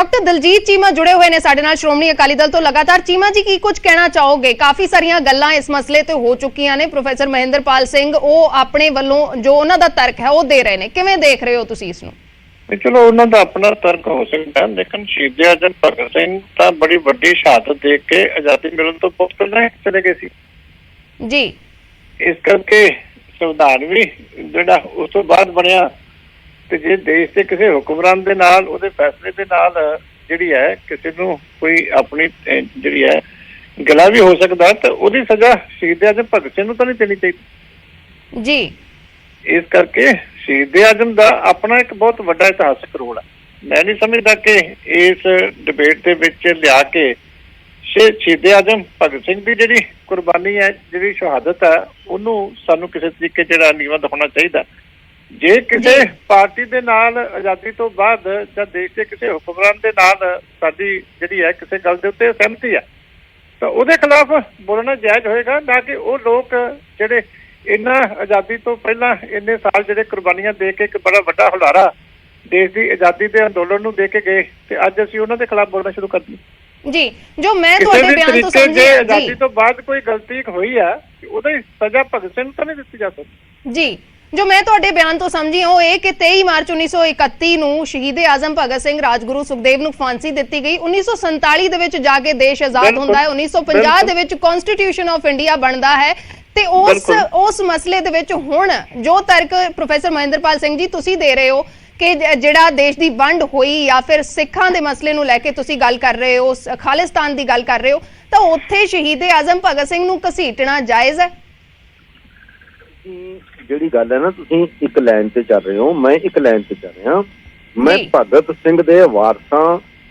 Doctor Daljit Cheema जुड़े हुए ने साडे नाल श्रोमणी अकाली दल तो लगातार। चीमा जी की कुछ कहना चाहोगे? काफी सारियां गल्लां इस मसले ते हो चुकियां ने। प्रोफेसर महेंद्रपाल सिंह ਉਹ ਆਪਣੇ ਵੱਲੋਂ ਜੋ ਉਹਨਾਂ ਦਾ ਤਰਕ ਹੈ ਉਹ ਦੇ ਰਹੇ ਨੇ, ਕਿਵੇਂ ਦੇਖ ਰਹੇ ਹੋ ਤੁਸੀਂ ਇਸ ਨੂੰ? चलो उन्होंने अपना तर्क हो सकता है, लेकिन शहीद आजम भगत सिंह तो बड़ी वड्डी शहादत देख के आजादी मिलने तो बहुत पहले चले गए सी जी। इस करके संविधान भी जिहड़ा उस तो बाद बनिया ते जे देश के किसी हुक्मरान दे नाल उहदे फैसले दे नाल जिहड़ी है किसी नूं कोई अपनी जिहड़ी है गिला भी हो सकता तो उहदी सजा शहीद आजम भगत सिंह नूं तां नहीं देनी चाहिए जी। इस करके शहीद आजम का अपना एक बहुत बड़ा इतिहासक रोल है। मैं नहीं समझता कि इस डिबेट के विच लिया के शहीद आजम भगत सिंह की जिहड़ी कुर्बानी है, जिहड़ी शहादत है, उन्होंने सानू किसी तरीके जिहड़ा नीवा दिखाना चाहिए। जे किसी पार्टी के नाल आज़ादी तो बाद या देश के किसी हुक्मरान के नाल साडी जिहड़ी है किसी गल दे उत्ते सहमति है तो उहदे खिलाफ बोलना जायज़ होएगा, ना कि वो लोग जिहड़े इन्ना आज़ादी तो पहला इन्ने साल जिहड़े कुर्बानियां दे के एक बड़ा वड्डा हुलारा देश की आज़ादी के अंदोलन नूं दे के गए ते अज असीं उन्हां दे खिलाफ बोलना शुरू कर दिए जी। जो मैं तुहाडे बयान तो समझी आज़ादी तो बाद कोई गलती होई है उहदी सजा भगत सिंह तो नहीं दित्ती जा सकती जी। जो मैं तुहाडे बयान तो समझी ਉਹ ਇਹ ਕਿ 23 ਮਾਰਚ 1931 ਨੂੰ ਸ਼ਹੀਦ ਆਜ਼ਮ ਭਗਤ ਸਿੰਘ ਰਾਜਗੁਰੂ ਸੁਖਦੇਵ ਨੂੰ ਫਾਂਸੀ ਦਿੱਤੀ ਗਈ। 1947 ਦੇ ਵਿੱਚ ਜਾ ਕੇ ਦੇਸ਼ ਆਜ਼ਾਦ ਹੁੰਦਾ ਹੈ। 1950 ਦੇ ਵਿੱਚ ਕਨਸਟੀਟਿਊਸ਼ਨ ਆਫ ਇੰਡੀਆ ਬਣਦਾ ਹੈ ਤੇ ਉਸ ਮਸਲੇ ਦੇ ਵਿੱਚ ਹੁਣ ਜੋ ਤਰਕ ਪ੍ਰੋਫੈਸਰ ਮਹਿੰਦਰਪਾਲ ਸਿੰਘ ਜੀ ਤੁਸੀਂ ਦੇ ਰਹੇ ਹੋ ਕਿ ਜਿਹੜਾ ਦੇਸ਼ ਦੀ ਵੰਡ ਹੋਈ ਜਾਂ ਫਿਰ ਸਿੱਖਾਂ ਦੇ ਮਸਲੇ ਨੂੰ ਲੈ ਕੇ ਤੁਸੀਂ ਗੱਲ ਕਰ ਰਹੇ ਹੋ, ਖਾਲਿਸਤਾਨ ਦੀ ਗੱਲ ਕਰ ਰਹੇ ਹੋ, ਤਾਂ ਉੱਥੇ ਸ਼ਹੀਦ ਆਜ਼ਮ ਭਗਤ ਸਿੰਘ ਨੂੰ ਘਸੀਟਣਾ ਜਾਇਜ਼ ਹੈ? ਜਿਹੜੀ ਗੱਲ ਹੈ ਨਾ, ਤੁਸੀਂ ਇੱਕ ਲਾਈਨ ਤੇ ਚੱਲ ਰਹੇ ਹੋ, ਮੈਂ ਇੱਕ ਲਾਈਨ ਤੇ ਚੱਲ ਰਿਹਾ। ਮੈਂ ਭਗਤ ਸਿੰਘ ਦੇ ਵਾਰਸਾਂ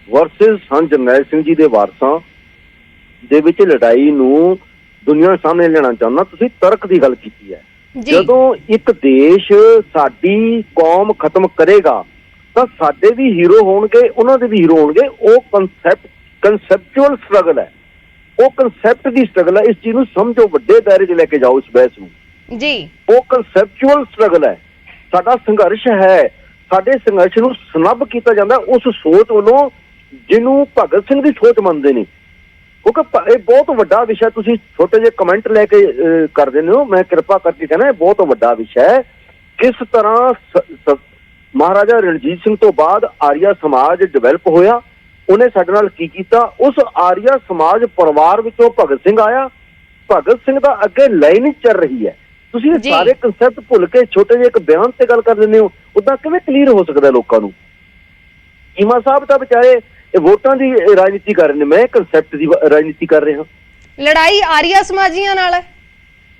ਵਰਸਸ ਹਨ ਜਰਨੈਲ ਸਿੰਘ ਜੀ ਦੇ ਵਾਰਸਾਂ ਦੇ ਵਿੱਚ ਲੜਾਈ ਨੂੰ ਦੁਨੀਆ ਸਾਹਮਣੇ ਲਿਆਉਣਾ ਚਾਹੁੰਦਾ। ਤੁਸੀਂ ਤਰਕ ਦੀ ਗੱਲ ਕੀਤੀ ਹੈ। ਜਦੋਂ ਇੱਕ ਦੇਸ਼ ਸਾਡੀ ਕੌਮ ਖਤਮ ਕਰੇਗਾ ਤਾਂ ਸਾਡੇ ਵੀ ਹੀਰੋ ਹੋਣਗੇ, ਉਹਨਾਂ ਦੇ ਵੀ ਹੀਰੋ ਹੋਣਗੇ। ਉਹ ਕਨਸੈਪਚੁਅਲ ਸਟਰਗਲ ਹੈ, ਉਹ ਕਨਸੈਪਟ ਦੀ ਸਟਰਗਲ ਹੈ। ਇਸ ਚੀਜ਼ ਨੂੰ ਸਮਝੋ, ਵੱਡੇ ਦਾਇਰੇ 'ਚ ਲੈ ਕੇ ਜਾਓ ਇਸ ਬਹਿਸ ਨੂੰ ਜੀ। ਉਹ ਕਨਸੈਪਚੁਅਲ ਸਟਰਗਲ ਹੈ, ਸਾਡਾ ਸੰਘਰਸ਼ ਹੈ। ਸਾਡੇ ਸੰਘਰਸ਼ ਨੂੰ ਸਨੱਬ ਕੀਤਾ ਜਾਂਦਾ ਉਸ ਸੋਚ ਵੱਲੋਂ ਜਿਹਨੂੰ ਭਗਤ ਸਿੰਘ ਦੀ ਸੋਚ ਮੰਨਦੇ ਨੇ, ਕਿਉਂਕਿ ਇਹ ਬਹੁਤ ਵੱਡਾ ਵਿਸ਼ਾ। ਤੁਸੀਂ ਛੋਟੇ ਜਿਹੇ ਕਮੈਂਟ ਲੈ ਕੇ ਕਰ ਦਿੰਦੇ ਹੋ, ਮੈਂ ਕਿਰਪਾ ਕਰਕੇ ਕਹਿਣਾ ਇਹ ਬਹੁਤ ਵੱਡਾ ਵਿਸ਼ਾ ਹੈ। ਕਿਸ ਤਰ੍ਹਾਂ ਮਹਾਰਾਜਾ ਰਣਜੀਤ ਸਿੰਘ ਤੋਂ ਬਾਅਦ ਆਰੀਆ ਸਮਾਜ ਡਿਵੈਲਪ ਹੋਇਆ, ਉਹਨੇ ਸਾਡੇ ਨਾਲ ਕੀ ਕੀਤਾ। ਉਸ ਆਰੀਆ ਸਮਾਜ ਪਰਿਵਾਰ ਵਿੱਚੋਂ ਭਗਤ ਸਿੰਘ ਆਇਆ। ਭਗਤ ਸਿੰਘ ਦਾ ਅੱਗੇ ਲਾਈਨ ਹੀ ਚੱਲ ਰਹੀ ਹੈ। ਤੁਸੀਂ ਇਹ ਸਾਰੇ ਕਨਸੈਪਟ ਭੁੱਲ ਕੇ ਛੋਟੇ ਜਿਹੇ ਇੱਕ ਬਿਆਨ ਤੇ ਗੱਲ ਕਰ ਦਿੰਦੇ ਹੋ, ਉਦਾਂ ਕਿਵੇਂ ਕਲੀਅਰ ਹੋ ਸਕਦਾ ਲੋਕਾਂ ਨੂੰ? ਚੀਮਾ ਸਾਹਿਬ ਤਾਂ ਵਿਚਾਰੇ ਇਹ ਵੋਟਾਂ ਦੀ ਰਾਜਨੀਤੀ ਕਰ ਰਹੇ ਨੇ, ਮੈਂ ਕਨਸੈਪਟ ਦੀ ਰਾਜਨੀਤੀ ਕਰ ਰਿਹਾ। ਲੜਾਈ ਆਰੀਆ ਸਮਾਜੀਆਂ ਨਾਲ ਹੈ?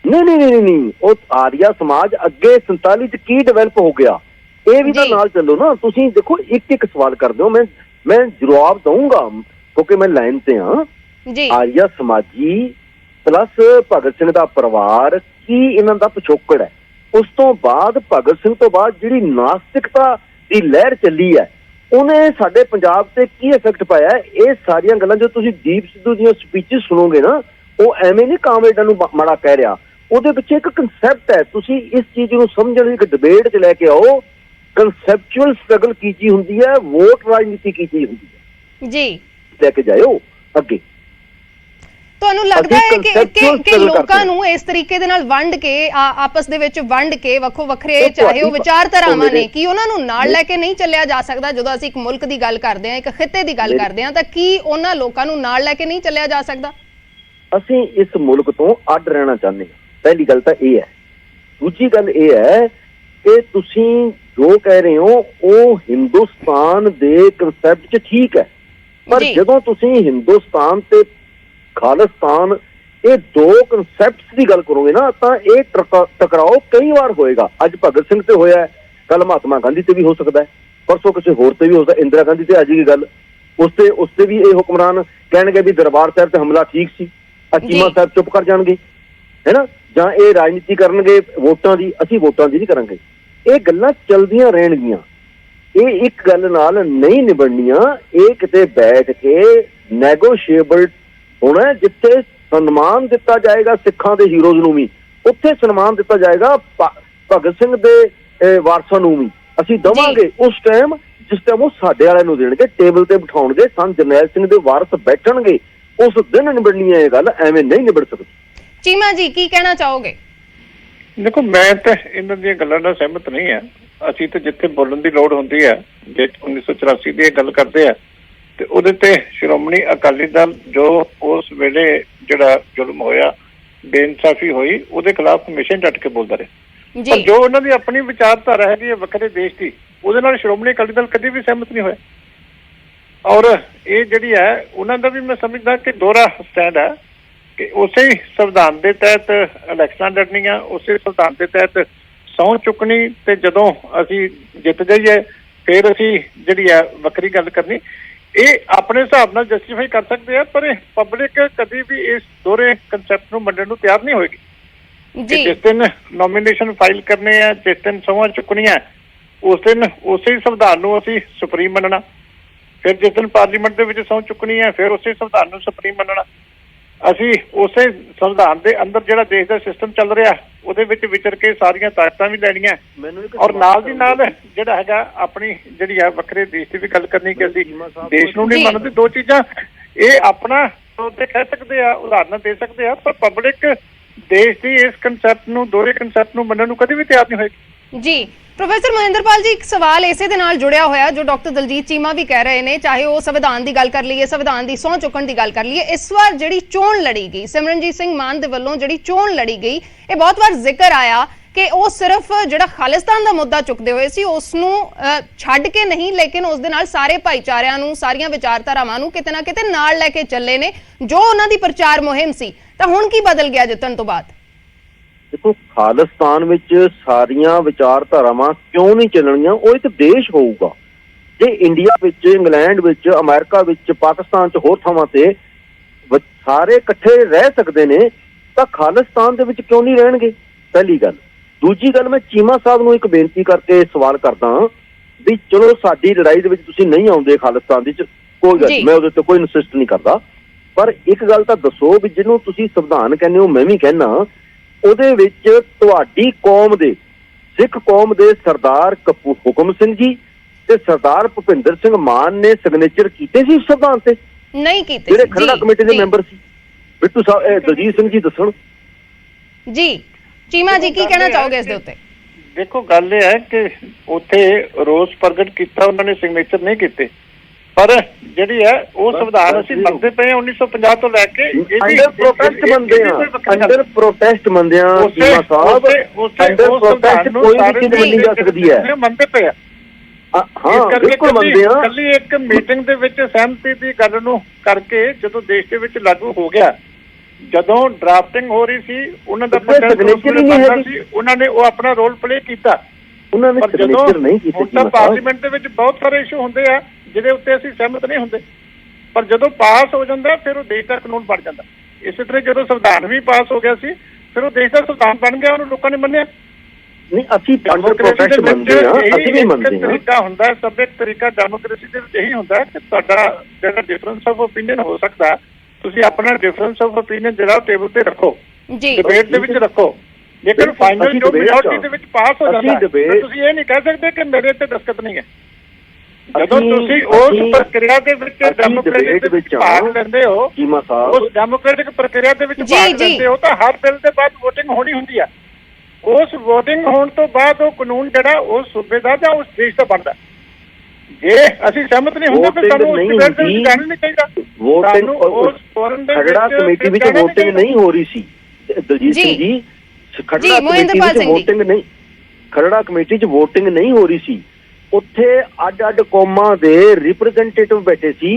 ਨਹੀਂ, ਉਹ ਆਰੀਆ ਸਮਾਜ ਅੱਗੇ 47 ਚ ਕੀ ਡਿਵੈਲਪ ਹੋ ਗਿਆ, ਇਹ ਵੀ ਤਾਂ ਨਾਲ ਚੱਲੋ ਨਾ। ਤੁਸੀਂ ਦੇਖੋ ਇੱਕ ਸਵਾਲ ਕਰਦੇ ਹੋ, ਮੈਂ ਜਵਾਬ ਦਊਂਗਾ ਕਿਉਂਕਿ ਮੈਂ ਲਾਈਨ ਤੇ ਹਾਂ। ਆਰੀਆ ਸਮਾਜੀ ਪਲੱਸ ਭਗਤ ਸਿੰਘ ਦਾ ਪਰਿਵਾਰ ਕੀ ਇਹਨਾਂ ਦਾ ਪਿਛੋਕੜ ਹੈ? ਉਸ ਤੋਂ ਬਾਅਦ ਭਗਤ ਸਿੰਘ ਤੋਂ ਬਾਅਦ ਜਿਹੜੀ ਨਾਸਤਿਕਤਾ ਦੀ ਲਹਿਰ ਚੱਲੀ ਹੈ, ਉਹਨੇ ਸਾਡੇ ਪੰਜਾਬ ਤੇ ਕੀ ਇਫੈਕਟ ਪਾਇਆ? ਇਹ ਸਾਰੀਆਂ ਗੱਲਾਂ ਜੋ ਤੁਸੀਂ ਦੀਪ ਸਿੱਧੂ ਦੀਆਂ ਸਪੀਚਿਸ ਸੁਣੋਗੇ ਨਾ, ਉਹ ਐਵੇਂ ਨਹੀਂ ਕਾਮਰੇਡਾਂ ਨੂੰ ਮਾੜਾ ਕਹਿ ਰਿਹਾ। ਉਹਦੇ ਪਿੱਛੇ ਇੱਕ ਕਨਸੈਪਟ ਹੈ। ਤੁਸੀਂ ਇਸ ਚੀਜ਼ ਨੂੰ ਸਮਝਣ ਲਈ ਇੱਕ ਡਿਬੇਟ 'ਚ ਲੈ ਕੇ ਆਓ। ਕਨਸੈਪਚੁਅਲ ਸਟਰਗਲ ਕੀ ਚੀਜ਼ ਹੁੰਦੀ ਹੈ, ਵੋਟ ਰਾਜਨੀਤੀ ਕੀ ਚੀਜ਼ ਹੁੰਦੀ ਹੈ ਜੀ, ਲੈ ਕੇ ਜਾਇਓ ਅੱਗੇ। ਤੁਹਾਨੂੰ ਲੱਗਦਾ ਹੈ ਕਿ ਲੋਕਾਂ ਨੂੰ ਇਸ ਤਰੀਕੇ ਦੇ ਨਾਲ ਵੰਡ ਕੇ ਆਪਸ ਦੇ ਵਿੱਚ ਵੰਡ ਕੇ ਵੱਖੋ ਵੱਖਰੇ ਚਾਹੇ ਉਹ ਵਿਚਾਰਧਾਰਾਵਾਂ ਨੇ, ਕੀ ਉਹਨਾਂ ਨੂੰ ਨਾਲ ਲੈ ਕੇ ਨਹੀਂ ਚੱਲਿਆ ਜਾ ਸਕਦਾ? ਜਦੋਂ ਅਸੀਂ ਇੱਕ ਮੁਲਕ ਦੀ ਗੱਲ ਕਰਦੇ ਹਾਂ, ਇੱਕ ਖਿੱਤੇ ਦੀ ਗੱਲ ਕਰਦੇ ਹਾਂ, ਤਾਂ ਕੀ ਉਹਨਾਂ ਲੋਕਾਂ ਨੂੰ ਨਾਲ ਲੈ ਕੇ ਨਹੀਂ ਚੱਲਿਆ ਜਾ ਸਕਦਾ? ਅਸੀਂ ਇਸ ਮੁਲਕ ਤੋਂ ਅੱਡ ਰਹਿਣਾ ਚਾਹੁੰਦੇ ਹਾਂ, ਪਹਿਲੀ ਗੱਲ ਤਾਂ ਇਹ ਹੈ। ਦੂਜੀ ਗੱਲ ਇਹ ਹੈ ਕਿ ਤੁਸੀਂ ਜੋ ਕਹਿ ਰਹੇ ਹੋ ਉਹ ਹਿੰਦੁਸਤਾਨ ਦੇ ਕਨਸੈਪਟ 'ਚ ਠੀਕ ਹੈ, ਪਰ ਜਦੋਂ ਤੁਸੀਂ ਹਿੰਦੁਸਤਾਨ ਤੇ ਖਾਲਿਸਤਾਨ ਇਹ ਦੋ ਕਨਸੈਪਟਸ ਦੀ ਗੱਲ ਕਰੋਗੇ ਨਾ, ਤਾਂ ਇਹ ਟਕਰਾਓ ਕਈ ਵਾਰ ਹੋਏਗਾ। ਅੱਜ ਭਗਤ ਸਿੰਘ ਤੇ ਹੋਇਆ, ਕੱਲ ਮਹਾਤਮਾ ਗਾਂਧੀ ਤੇ ਵੀ ਹੋ ਸਕਦਾ ਹੈ, ਪਰਸੋਂ ਕਿਸੇ ਹੋਰ ਤੇ ਵੀ ਹੋ ਸਕਦਾ। ਇੰਦਰਾ ਗਾਂਧੀ ਤੇ ਆ ਜਾਏਗੀ ਗੱਲ, ਉਸ ਤੇ ਵੀ ਇਹ ਹੁਕਮਰਾਨ ਕਹਿਣਗੇ ਵੀ ਦਰਬਾਰ ਸਾਹਿਬ ਤੇ ਹਮਲਾ ਠੀਕ ਸੀ, ਚੀਮਾ ਸਾਹਿਬ ਚੁੱਪ ਕਰ ਜਾਣਗੇ, ਹੈ ਨਾ। ਜਾਂ ਇਹ ਰਾਜਨੀਤੀ ਕਰਨਗੇ ਵੋਟਾਂ ਦੀ, ਅਸੀਂ ਵੋਟਾਂ ਦੀ ਨਹੀਂ ਕਰਾਂਗੇ। ਇਹ ਗੱਲਾਂ ਚੱਲਦੀਆਂ ਰਹਿਣਗੀਆਂ, ਇਹ ਇੱਕ ਗੱਲ ਨਾਲ ਨਹੀਂ ਨਿਬੜਨੀਆਂ। ਇਹ ਕਿਤੇ ਬੈਠ ਕੇ ਨੈਗੋਸ਼ੀਏਬਲ ਹੋਣਾ, ਜਿੱਥੇ ਸਨਮਾਨ ਦਿੱਤਾ ਜਾਏਗਾ ਸਿੱਖਾਂ ਦੇ ਹੀਰੋਜ਼ ਨੂੰ ਵੀ, ਉੱਥੇ ਸਨਮਾਨ ਦਿੱਤਾ ਜਾਏਗਾ ਭਗਤ ਸਿੰਘ ਦੇ ਵਾਰਸਾਂ ਨੂੰ ਵੀ। ਅਸੀਂ ਦਵਾਂਗੇ ਉਸ ਟਾਈਮ ਜਿਸ ਟਾਈਮ ਉਹ ਸਾਡੇ ਵਾਲਿਆਂ ਨੂੰ ਦੇਣਗੇ, ਟੇਬਲ ਤੇ ਬਿਠਾਉਣਗੇ, ਸੰਤ ਜਰਨੈਲ ਸਿੰਘ ਦੇ ਵਾਰਸ ਬੈਠਣਗੇ, ਉਸ ਦਿਨ ਨਿਬੜਨੀ ਹੈ ਇਹ ਗੱਲ, ਐਵੇਂ ਨਹੀਂ ਨਿਬੜ ਸਕਦੀ। ਚੀਮਾ ਜੀ ਕੀ ਕਹਿਣਾ ਚਾਹੋਗੇ? ਦੇਖੋ, ਮੈਂ ਤਾਂ ਇਹਨਾਂ ਦੀਆਂ ਗੱਲਾਂ ਨਾਲ ਸਹਿਮਤ ਨਹੀਂ ਆ। ਅਸੀਂ ਤਾਂ ਜਿੱਥੇ ਬੋਲਣ ਦੀ ਲੋੜ ਹੁੰਦੀ ਹੈ, ਜੇ 1984 ਦੀ ਗੱਲ ਕਰਦੇ ਆ ਤੇ ਉਹਦੇ ਤੇ ਸ਼੍ਰੋਮਣੀ ਅਕਾਲੀ ਦਲ ਜੋ ਉਸ ਵੇਲੇ ਜਿਹੜਾ ਜ਼ੁਲਮ ਹੋਇਆ, ਬੇਇਨਸਾਫੀ ਹੋਈ, ਉਹਦੇ ਖਿਲਾਫ ਹਮੇਸ਼ਾ ਡਟ ਕੇ ਬੋਲਦਾ ਰਿਹਾ। ਪਰ ਜੋ ਉਹਨਾਂ ਦੀ ਆਪਣੀ ਵਿਚਾਰਧਾਰਾ ਹੈਗੀ ਹੈ ਵੱਖਰੇ ਦੇਸ਼ ਦੀ, ਉਹਦੇ ਨਾਲ ਸ਼੍ਰੋਮਣੀ ਅਕਾਲੀ ਦਲ ਕਦੇ ਵੀ ਸਹਿਮਤ ਨਹੀਂ ਹੋਇਆ। ਔਰ ਇਹ ਜਿਹੜੀ ਹੈ ਉਹਨਾਂ ਦਾ ਵੀ ਮੈਂ ਸਮਝਦਾ ਕਿ ਦੋਹਰਾ ਸਟੈਂਡ ਹੈ ਕਿ ਉਸੇ ਸੰਵਿਧਾਨ ਦੇ ਤਹਿਤ ਇਲੈਕਸ਼ਨਾਂ ਲੜਨੀਆਂ, ਉਸੇ ਸੰਵਿਧਾਨ ਦੇ ਤਹਿਤ ਸਹੁੰ ਚੁੱਕਣੀ, ਤੇ ਜਦੋਂ ਅਸੀਂ ਜਿੱਤ ਜਾਈਏ ਫਿਰ ਅਸੀਂ ਜਿਹੜੀ ਹੈ ਵੱਖਰੀ ਗੱਲ ਕਰਨੀ। ਇਹ ਆਪਣੇ ਹਿਸਾਬ ਨਾਲ ਜਸਟੀਫਾਈ ਕਰ ਸਕਦੇ ਆ, ਪਰ ਪਬਲਿਕ ਕਦੀ ਵੀ ਇਸ ਦੋਹਰੇ ਕੰਸੈਪਟ ਨੂੰ ਮੰਨਣ ਨੂੰ ਤਿਆਰ ਨਹੀਂ ਹੋਏਗੀ। ਜਿਸ ਦਿਨ ਨੋਮੀਨੇਸ਼ਨ ਫਾਈਲ ਕਰਨੇ ਆ, ਜਿਸ ਦਿਨ ਸਹੁੰਆਂ ਚੁੱਕਣੀਆਂ, ਉਸ ਦਿਨ ਉਸੇ ਸੰਵਿਧਾਨ ਨੂੰ ਅਸੀਂ ਸੁਪਰੀਮ ਮੰਨਣਾ। ਫਿਰ ਜਿਸ ਦਿਨ ਪਾਰਲੀਮੈਂਟ ਦੇ ਵਿੱਚ ਸਹੁੰ ਚੁੱਕਣੀ ਹੈ, ਫਿਰ ਉਸੇ ਸੰਵਿਧਾਨ ਨੂੰ ਸੁਪਰੀਮ ਮੰਨਣਾ। ਅਸੀਂ ਉਸੇ ਸੰਵਿਧਾਨ ਦੇ ਅੰਦਰ ਜਿਹੜਾ ਦੇਸ਼ ਦਾ ਸਿਸਟਮ ਚੱਲ ਰਿਹਾ ਉਹਦੇ ਵਿੱਚ ਵਿਚਰ ਕੇ ਸਾਰੀਆਂ ਤਾਕਤਾਂ ਵੀ ਲੈਣੀਆਂ, ਔਰ ਨਾਲ ਦੀ ਨਾਲ ਜਿਹੜਾ ਹੈਗਾ ਆਪਣੀ ਜਿਹੜੀ ਹੈ ਵੱਖਰੇ ਦੇਸ਼ ਦੀ ਵੀ ਗੱਲ ਕਰਨੀ ਕਿ ਅਸੀਂ ਦੇਸ਼ ਨੂੰ ਨਹੀਂ ਮੰਨਦੇ। ਦੋ ਚੀਜ਼ਾਂ ਇਹ ਆਪਣਾ ਤੇ ਕਹਿ ਸਕਦੇ ਆ, ਉਦਾਹਰਨਾਂ ਦੇ ਸਕਦੇ ਆ, ਪਰ ਪਬਲਿਕ ਦੇਸ਼ ਦੀ ਇਸ ਕੰਸੈਪਟ ਨੂੰ, ਦੋਹਰੇ ਕੰਸੈਪਟ ਨੂੰ ਮੰਨਣ ਨੂੰ ਕਦੇ ਵੀ ਤਿਆਰ ਨਹੀਂ ਹੋਏਗੀ। ਜੀ ਪ੍ਰੋਫੈਸਰ ਮਹਿੰਦਰਪਾਲ ਜੀ, ਇੱਕ ਸਵਾਲ ਇਸੇ ਦੇ ਨਾਲ ਜੁੜਿਆ ਹੋਇਆ ਜੋ ਡਾਕਟਰ ਦਲਜੀਤ ਚੀਮਾ ਵੀ ਕਹਿ ਰਹੇ ਨੇ, ਚਾਹੇ ਉਹ ਸੰਵਿਧਾਨ ਦੀ ਗੱਲ ਕਰ ਲਈਏ, ਸੰਵਿਧਾਨ ਦੀ ਸਹੁੰ ਚੁੱਕਣ ਦੀ ਗੱਲ ਕਰ ਲਈਏ, ਇਸ ਵਾਰ ਜਿਹੜੀ ਚੋਣ ਲੜੀ ਗਈ ਸਿਮਰਨਜੀਤ ਸਿੰਘ ਮਾਨ ਦੇ ਵੱਲੋਂ, ਜਿਹੜੀ ਚੋਣ ਲੜੀ ਗਈ, ਇਹ ਬਹੁਤ ਵਾਰ ਜ਼ਿਕਰ ਆਇਆ ਕਿ ਉਹ ਸਿਰਫ ਜਿਹੜਾ ਖਾਲਿਸਤਾਨ ਦਾ ਮੁੱਦਾ ਚੁੱਕਦੇ ਹੋਏ ਸੀ ਉਸ ਨੂੰ ਛੱਡ ਕੇ ਨਹੀਂ, ਲੇਕਿਨ ਉਸ ਦੇ ਨਾਲ ਸਾਰੇ ਭਾਈਚਾਰਿਆਂ ਨੂੰ, ਸਾਰੀਆਂ ਵਿਚਾਰਧਾਰਾਵਾਂ ਨੂੰ ਕਿਤੇ ਨਾ ਕਿਤੇ ਨਾਲ ਲੈ ਕੇ ਚੱਲੇ ਨੇ, ਜੋ ਉਹਨਾਂ ਦੀ ਪ੍ਰਚਾਰ ਮੁਹਿੰਮ ਸੀ। ਤਾਂ ਹੁਣ ਕੀ ਬਦਲ ਗਿਆ ਜਿੱਤਣ ਤੋਂ ਬਾਅਦ? ਦੇਖੋ, ਖਾਲਿਸਤਾਨ ਵਿੱਚ ਸਾਰੀਆਂ ਵਿਚਾਰਧਾਰਾਵਾਂ ਕਿਉਂ ਨਹੀਂ ਚੱਲਣੀਆਂ? ਉਹ ਇੱਕ ਦੇਸ਼ ਹੋਊਗਾ। ਜੇ ਇੰਡੀਆ ਵਿੱਚ, ਇੰਗਲੈਂਡ ਵਿੱਚ, ਅਮਰੀਕਾ ਵਿੱਚ, ਪਾਕਿਸਤਾਨ 'ਚ, ਹੋਰ ਥਾਵਾਂ ਤੇ ਸਾਰੇ ਇਕੱਠੇ ਰਹਿ ਸਕਦੇ ਨੇ, ਤਾਂ ਖਾਲਿਸਤਾਨ ਦੇ ਵਿੱਚ ਕਿਉਂ ਨਹੀਂ ਰਹਿਣਗੇ? ਪਹਿਲੀ ਗੱਲ। ਦੂਜੀ ਗੱਲ, ਮੈਂ ਚੀਮਾ ਸਾਹਿਬ ਨੂੰ ਇੱਕ ਬੇਨਤੀ ਕਰਕੇ ਸਵਾਲ ਕਰਦਾ ਵੀ ਚਲੋ ਸਾਡੀ ਲੜਾਈ ਦੇ ਵਿੱਚ ਤੁਸੀਂ ਨਹੀਂ ਆਉਂਦੇ ਖਾਲਿਸਤਾਨ ਦੀ, ਕੋਈ ਗੱਲ, ਮੈਂ ਉਹਦੇ ਤੇ ਕੋਈ ਇਨਸਿਸਟ ਨਹੀਂ ਕਰਦਾ, ਪਰ ਇੱਕ ਗੱਲ ਤਾਂ ਦੱਸੋ ਵੀ ਜਿਹਨੂੰ ਤੁਸੀਂ ਸੰਵਿਧਾਨ ਕਹਿੰਦੇ ਹੋ, ਮੈਂ ਵੀ ਕਹਿੰਦਾ, ਉਹਦੇ ਵਿੱਚ ਤੁਹਾਡੀ ਕੌਮ ਦੇ, ਸਿੱਖ ਕੌਮ ਦੇ ਸਰਦਾਰ ਹੁਕਮ ਸਿੰਘ ਜੀ ਤੇ ਸਰਦਾਰ ਭੁਪਿੰਦਰ ਸਿੰਘ ਮਾਨ ਨੇ ਸਿਗਨੇਚਰ ਕੀਤੇ ਸੀ ਸੰਵਿਧਾਨ ਤੇ? ਨਹੀਂ ਕੀਤੇ। ਜਿਹੜੇ ਖਰੜਾ ਕਮੇਟੀ ਦੇ ਮੈਂਬਰ ਸੀ, ਬਿੱਟੂ ਸਾਹਿਬ, ਦਲਜੀਤ ਸਿੰਘ ਜੀ ਦੱਸਣ। ਜੀ ਚੀਮਾ ਜੀ ਕੀ ਕਹਿਣਾ ਚਾਹੋਗੇ ਇਸ ਦੇ ਉੱਤੇ? ਦੇਖੋ, ਗੱਲ ਇਹ ਹੈ ਕਿ ਉੱਥੇ ਰੋਸ ਪ੍ਰਗਟ ਕੀਤਾ, ਉਹਨਾਂ ਨੇ ਸਿਗਨੇਚਰ ਨਹੀਂ ਕੀਤੇ, ਪਰ ਜਿਹੜੀ ਹੈ ਉਹ ਸੰਵਿਧਾਨ ਅਸੀਂ ਮੰਨਦੇ ਪਏ 1950 ਤੋਂ ਲੈ ਕੇ। ਅੰਡਰ ਪ੍ਰੋਟੈਸਟ ਮੰਨਦੇ ਆ, ਅੰਡਰ ਪ੍ਰੋਟੈਸਟ ਮੰਨਦੇ ਆ ਚੀਮਾ ਸਾਹਿਬ, ਅੰਡਰ ਪ੍ਰੋਟੈਸਟ ਕੋਈ ਵੀ ਚੀਜ਼ ਮੰਨੀ ਜਾ ਸਕਦੀ ਹੈ, ਮੰਨਦੇ ਪਏ ਆ। ਹਾਂ ਬਿਲਕੁਲ ਮੰਨਦੇ ਆ। ਕੱਲੀ ਇੱਕ ਮੀਟਿੰਗ ਦੇ ਵਿੱਚ ਸਹਿਮਤੀ ਦੀ ਗੱਲ ਨੂੰ ਕਰਕੇ ਜਦੋਂ ਦੇਸ਼ ਦੇ ਵਿੱਚ ਲਾਗੂ ਹੋ ਗਿਆ, ਜਦੋਂ ਡਰਾਫਟਿੰਗ ਹੋ ਰਹੀ ਸੀ, ਉਹਨਾਂ ਦਾ ਉਹਨਾਂ ਨੇ ਉਹ ਆਪਣਾ ਰੋਲ ਪਲੇ ਕੀਤਾ। ਉਹਨਾਂ ਨੇ ਸਿਗਨੇਚਰ ਨਹੀਂ ਕੀਤੇ। ਹੁਣ ਤਾਂ ਪਾਰਲੀਮੈਂਟ ਦੇ ਵਿੱਚ ਬਹੁਤ ਸਾਰੇ ਇਸ਼ੂ ਹੁੰਦੇ ਆ ਜਿਹਦੇ ਉੱਤੇ ਅਸੀਂ ਸਹਿਮਤ ਨਹੀਂ ਹੁੰਦੇ, ਪਰ ਜਦੋਂ ਪਾਸ ਹੋ ਜਾਂਦਾ ਫਿਰ ਉਹ ਦੇਸ਼ ਦਾ ਕਾਨੂੰਨ ਬਣ ਜਾਂਦਾ। ਇਸੇ ਤਰ੍ਹਾਂ ਜਦੋਂ ਸੰਵਿਧਾਨ ਵੀ ਪਾਸ ਹੋ ਗਿਆ ਸੀ, ਫਿਰ ਉਹ ਦੇਸ਼ ਦਾ ਸੰਵਿਧਾਨ ਬਣ ਗਿਆ, ਉਹਨੂੰ ਲੋਕਾਂ ਨੇ ਮੰਨਿਆ ਨਹੀਂ। ਅਸੀਂ ਅੰਡਰ ਪ੍ਰੋਟੈਸਟ ਮੰਨਦੇ ਹਾਂ, ਅਸੀਂ ਵੀ ਮੰਨਦੇ ਹਾਂ। ਤਰੀਕਾ ਹੁੰਦਾ, ਸਭਿਅਕ ਤਰੀਕਾ ਡੈਮੋਕ੍ਰੇਸੀ ਦੇ ਵਿੱਚ ਇਹੀ ਹੁੰਦਾ ਕਿ ਤੁਹਾਡਾ ਜਿਹੜਾ ਡਿਫਰੈਂਸ ਆਫ ਓਪੀਨੀਅਨ ਹੋ ਸਕਦਾ, ਤੁਸੀਂ ਆਪਣਾ ਡਿਫਰੈਂਸ ਆਫ ਓਪੀਨੀਅਨ ਜਿਹੜਾ ਟੇਬਲ ਤੇ ਰੱਖੋ, ਡਿਬੇਟ ਦੇ ਵਿੱਚ ਰੱਖੋ, ਲੇਕਿਨ ਫਾਈਨਲ ਜੋ ਮੈਜੋਰਟੀ ਦੇ ਵਿੱਚ ਪਾਸ ਹੋ ਜਾਂਦਾ, ਤੁਸੀਂ ਇਹ ਨਹੀਂ ਕਹਿ ਸਕਦੇ ਕਿ ਮੇਰੇ ਤੇ ਦਸਤਖਤ ਨਹੀਂ ਹੈ। ਜਦੋਂ ਤੁਸੀਂ ਉਸ ਪ੍ਰਕਿਰਿਆ ਦੇ ਵਿੱਚ ਡੈਮੋਕ੍ਰੇਟਿਕ ਦੇ ਵਿੱਚ ਭਾਗ ਲੈਂਦੇ ਹੋ, ਉਸ ਡੈਮੋਕ੍ਰੇਟਿਕ ਪ੍ਰਕਿਰਿਆ ਦੇ ਵਿੱਚ ਭਾਗ ਲੈਂਦੇ ਹੋ, ਤਾਂ ਹਰ ਬਿੱਲ ਦੇ ਬਾਅਦ ਵੋਟਿੰਗ ਹੋਣੀ ਹੁੰਦੀ ਹੈ। ਉਸ ਵੋਟਿੰਗ ਹੋਣ ਤੋਂ ਬਾਅਦ ਉਹ ਕਾਨੂੰਨ ਜਿਹੜਾ ਉਸ ਸੂਬੇ ਦਾ ਜਾਂ ਉਸ ਦੇਸ਼ ਦਾ ਬਣਦਾ। ਜੇ ਅਸੀਂ ਸਹਿਮਤ ਨਹੀਂ ਹੁੰਦੇ ਫਿਰ ਸਾਨੂੰ ਉਸ ਡਿਬੇਟ ਦੇ ਵਿੱਚ ਜਾਣਾ ਨਹੀਂ ਚਾਹੀਦਾ। ਵੋਟਿੰਗ ਖਰੜਾ ਕਮੇਟੀ ਵਿੱਚ ਵੋਟਿੰਗ ਨਹੀਂ ਹੋ ਰਹੀ ਸੀ ਦਲਜੀਤ ਸਿੰਘ ਜੀ, ਖਰੜਾ ਕਮੇਟੀ ਵਿੱਚ ਵੋਟਿੰਗ ਨਹੀਂ, ਖਰੜਾ ਕਮੇਟੀ 'ਚ ਵੋਟਿੰਗ ਨਹੀਂ ਹੋ ਰਹੀ ਸੀ। ਉੱਥੇ ਅੱਡ-ਅੱਡ ਕੌਮਾਂ ਦੇ ਰਿਪਰੈਜ਼ੈਂਟੇਟਿਵ ਬੈਠੇ ਸੀ।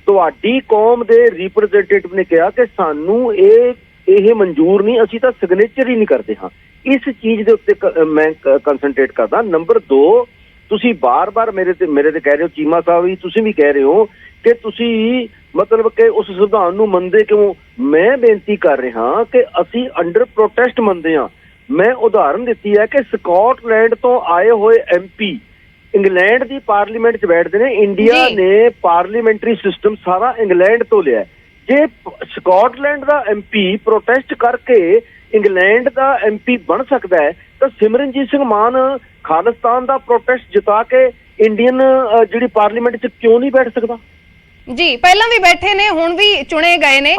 ਤੁਹਾਡੀ ਕੌਮ ਦੇ ਰਿਪਰੈਜ਼ੈਂਟੇਟਿਵ ਨੇ ਕਿਹਾ ਕਿ ਸਾਨੂੰ ਇਹ ਮਨਜ਼ੂਰ ਨਹੀਂ, ਅਸੀਂ ਤਾਂ ਸਿਗਨੇਚਰ ਹੀ ਨਹੀਂ ਕਰਦੇ ਹਾਂ। ਇਸ ਚੀਜ਼ ਦੇ ਉੱਤੇ ਮੈਂ ਕੰਸਨਟਰੇਟ ਕਰਦਾ। ਨੰਬਰ 2, ਤੁਸੀਂ ਬਾਰ-ਬਾਰ ਮੇਰੇ ਤੇ ਕਹਿ ਰਹੇ ਹੋ, ਚੀਮਾ ਸਾਹਿਬ ਵੀ ਤੁਸੀਂ ਵੀ ਕਹਿ ਰਹੇ ਹੋ ਕਿ ਤੁਸੀਂ ਮਤਲਬ ਕਿ ਉਸ ਸੰਵਿਧਾਨ ਨੂੰ ਮੰਨਦੇ ਕਿਉਂ? ਮੈਂ ਬੇਨਤੀ ਕਰ ਰਿਹਾ ਕਿ ਅਸੀਂ ਅੰਡਰ ਪ੍ਰੋਟੈਸਟ ਮੰਨਦੇ ਹਾਂ। ਮੈਂ ਉਦਾਹਰਨ ਦਿੱਤੀ ਹੈ ਕਿ ਸਕਾਟਲੈਂਡ ਤੋਂ ਆਏ ਹੋਏ MP ਇੰਗਲੈਂਡ ਦੀ ਪਾਰਲੀਮੈਂਟ 'ਚ ਬੈਠਦੇ ਨੇ। ਇੰਡੀਆ ਨੇ ਪਾਰਲੀਮੈਂਟਰੀ ਸਿਸਟਮ ਸਾਰਾ ਇੰਗਲੈਂਡ ਤੋਂ ਲਿਆ। ਜੇ ਸਕਾਟਲੈਂਡ ਦਾ MP ਪ੍ਰੋਟੈਸਟ ਕਰਕੇ ਇੰਗਲੈਂਡ ਦਾ MP ਬਣ ਸਕਦਾ ਹੈ, ਤਾਂ ਸਿਮਰਨਜੀਤ ਸਿੰਘ ਮਾਨ ਖਾਲਿਸਤਾਨ ਦਾ ਪ੍ਰੋਟੈਸਟ ਜਿਤਾ ਕੇ ਇੰਡੀਅਨ ਜਿਹੜੀ ਪਾਰਲੀਮੈਂਟ 'ਚ ਕਿਉਂ ਨਹੀਂ ਬੈਠ ਸਕਦਾ? ਜੀ ਪਹਿਲਾਂ ਵੀ ਬੈਠੇ ਨੇ, ਹੁਣ ਵੀ ਚੁਣੇ ਗਏ ਨੇ।